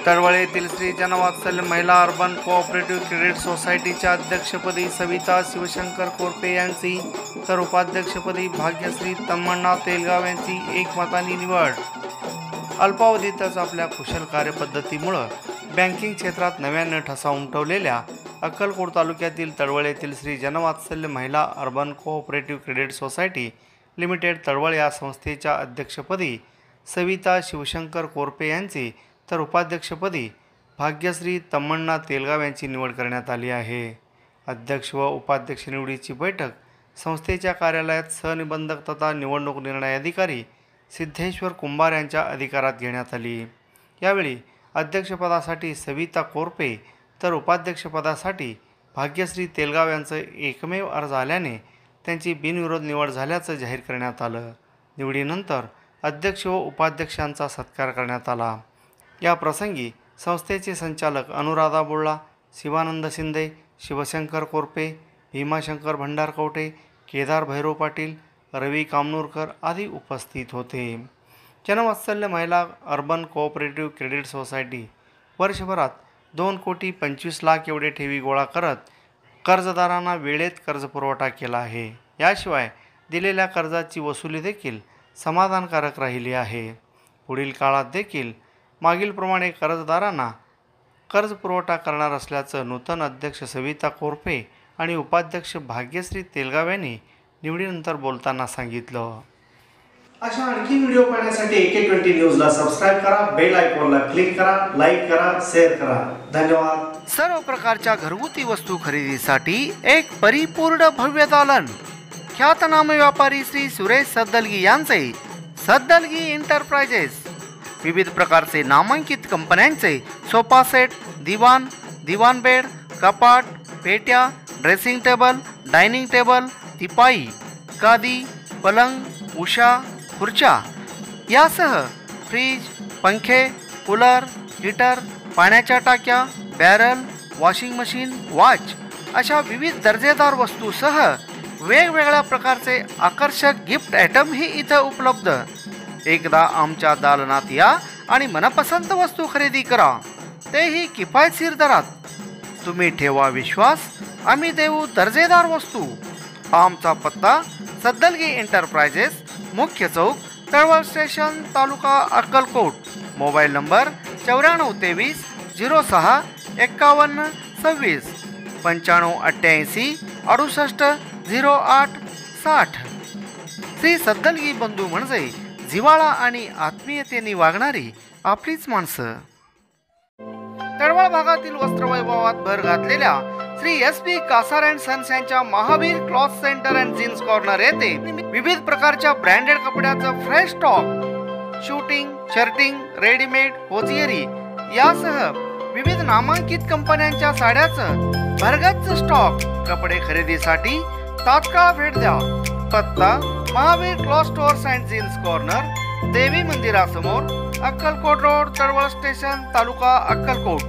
तळवळे येथील श्री जनवात्सल्य महिला urban cooperative credit सोसायटीच्या अध्यक्षपदी सविता शिवशंकर कोरपे यांची तर उपाध्यक्षपदी भाग्यश्री तम्मण्णा तेलगाव यांची एकमताने निवड। अल्पावधीतच आपल्या कुशल कार्यपद्धतीमुळे बँकिंग क्षेत्रात नव्याने ठसा उमटवलेल्या अक्कलकोट तालुक्यातील तळवळे येथील श्री जनवात्सल्य महिला urban cooperative credit society limited Talwal या संस्थेच्या अध्यक्षपदी सविता शिवशंकर कोरपे यांची तर उपाध्यक्षपदी भाग्यश्री तम्मण्णा तेलगाव यांची निवड करण्यात आली आहे। अध्यक्ष व उपाध्यक्ष निवडीची बैठक संस्थेच्या कार्यालयात सहनिबंधक तथा निवडणूक निर्णय अधिकारी सिद्धेश्वर कुंभार यांच्या अधिकारात घेण्यात आली। यावेळी अध्यक्षपदासाठी सविता कोरपे तर उपाध्यक्षपदासाठी भाग्यश्री तेलगाव यांचं एकमेव अर्ज आल्याने त्यांची बिनविरोध निवड झाल्याचं जाहीर करण्यात आलं। निवडीनंतर अध्यक्ष व उपाध्यक्षांचा सत्कार करण्यात आला। या प्रसंगी संस्थेचे संचालक अनुराधा बोळ्ळा, शिवानंद शिंदे, शिवशंकर कोरपे, भीमाशंकर भंडारकवटे, केदार भैरव पाटील, रवी कामनूरकर आदी उपस्थित होते। जनवात्सल्य महिला अर्बन कोऑपरेटिव्ह क्रेडिट सोसायटी वर्षभरात 2,25,00,000 एवढे ठेवी गोळा करत कर्जदारांना वेळेत कर्जपुरवठा केला आहे। याशिवाय दिलेल्या कर्जाची वसुली देखील समाधानकारक राहिली आहे। पुढील काळात देखील मागीलप्रमाणे कर्जदारांना कर्जपुरवठा करणार असल्याचं नूतन अध्यक्ष सविता कोरपे आणि उपाध्यक्ष भाग्यश्री तेलगाव यांनी निवडीनंतर बोलताना सांगितलं। अशा आणखी व्हिडिओ पाहण्यासाठी AK20 न्यूजला सबस्क्राइब करा, बेल आयकॉनला क्लिक करा, लाईक करा, शेअर करा। धन्यवाद। सर्व प्रकारच्या घरगुती वस्तू खरेदीसाठी एक परिपूर्ण भव्य दालन। ख्यातनाम व्यापारी श्री सुरेश सद्दलगी यांचे सद्दलगी एंटरप्राइजेस विविध प्रकारचे नामांकित कंपन्यांचे सोफा सेट, दिवाण, दिवाण बेड, कपाट, पेट्या, ड्रेसिंग टेबल, डायनिंग टेबल, तिपाई, गादी, पलंग, उशा, खुर्च्या यासह फ्रीज, पंखे, कूलर, हीटर, पाण्याच्या टाक्या, बॅरल, वॉशिंग मशीन, वॉच अशा विविध दर्जेदार वस्तूसह वेगवेगळ्या प्रकारचे आकर्षक गिफ्ट आयटमही इथं उपलब्ध। एकदा आमच्या दालनात या आणि मनपसंत वस्तू खरेदी करा, तेही किफायतशीर दरात। तुम्ही ठेवा विश्वास, आम्ही देऊ दर्जेदार वस्तू। आमचा पत्ता सद्दलगी एंटरप्राइजेस, मुख्य चौक, तळवळ स्टेशन, तालुका अक्कलकोट। Mobile number 9423 06 51 26 95 88 68 08 60। श्री सद्दलगी बंधू म्हणजे जिव्हाळा आणि आत्मीयतेने वागणारी आपलीच माणसं। तळवळ भागातील वस्त्रवैभवात भर घातलेल्या Shri SP Kasar and sons यांच्या Mahavir cloth centre and jeans corner येथे विविध प्रकारच्या ब्रँडेड कपड्याचं fresh stock, suiting, shirting, readymade, hosiery यासह विविध नामांकित कंपन्यांच्या साड्याचं भरगच्च स्टॉक। कपडे खरेदीसाठी तात्काळ भेट द्या। पत्ता Mahavir cloth stores and jeans corner, Devi मंदिरासमोर, अक्कलकोट रोड, तळवळ स्टेशन, तालुका अक्कलकोट।